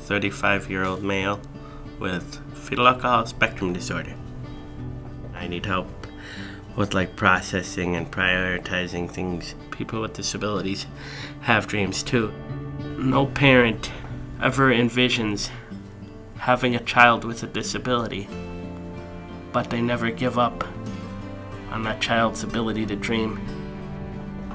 35-year-old male with fetal alcohol spectrum disorder. I need help with processing and prioritizing things. People with disabilities have dreams too. No parent ever envisions having a child with a disability, but they never give up on that child's ability to dream.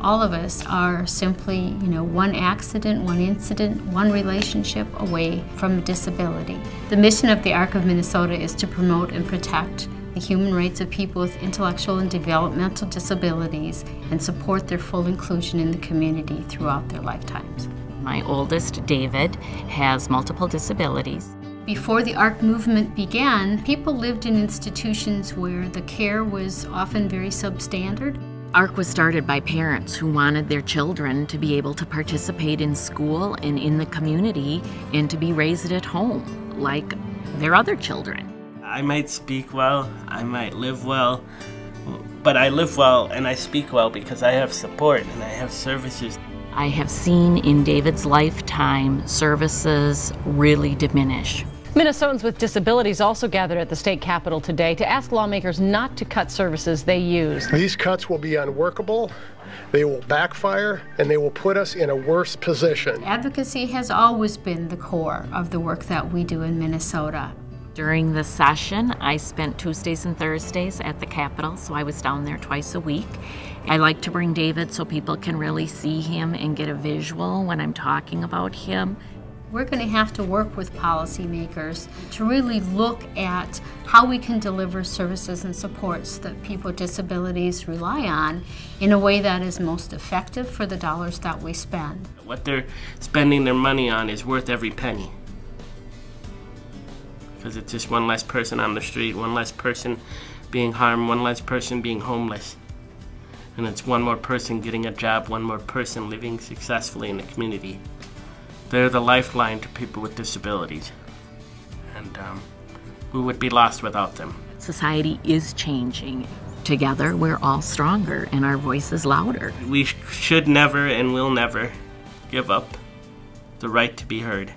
All of us are simply, one accident, one incident, one relationship away from a disability. The mission of the ARC of Minnesota is to promote and protect the human rights of people with intellectual and developmental disabilities and support their full inclusion in the community throughout their lifetimes. My oldest, David, has multiple disabilities. Before the ARC movement began, people lived in institutions where the care was often very substandard. ARC was started by parents who wanted their children to be able to participate in school and in the community and to be raised at home like their other children. I might speak well, I might live well, but I live well and I speak well because I have support and I have services. I have seen in David's lifetime services really diminish. Minnesotans with disabilities also gathered at the state capitol today to ask lawmakers not to cut services they use. These cuts will be unworkable, they will backfire, and they will put us in a worse position. Advocacy has always been the core of the work that we do in Minnesota. During the session, I spent Tuesdays and Thursdays at the Capitol, so I was down there twice a week. I like to bring David so people can really see him and get a visual when I'm talking about him. We're going to have to work with policymakers to really look at how we can deliver services and supports that people with disabilities rely on in a way that is most effective for the dollars that we spend. What they're spending their money on is worth every penny. Because it's just one less person on the street, one less person being harmed, one less person being homeless. And it's one more person getting a job, one more person living successfully in the community. They're the lifeline to people with disabilities. And we would be lost without them. Society is changing. Together, we're all stronger and our voice is louder. We should never and will never give up the right to be heard.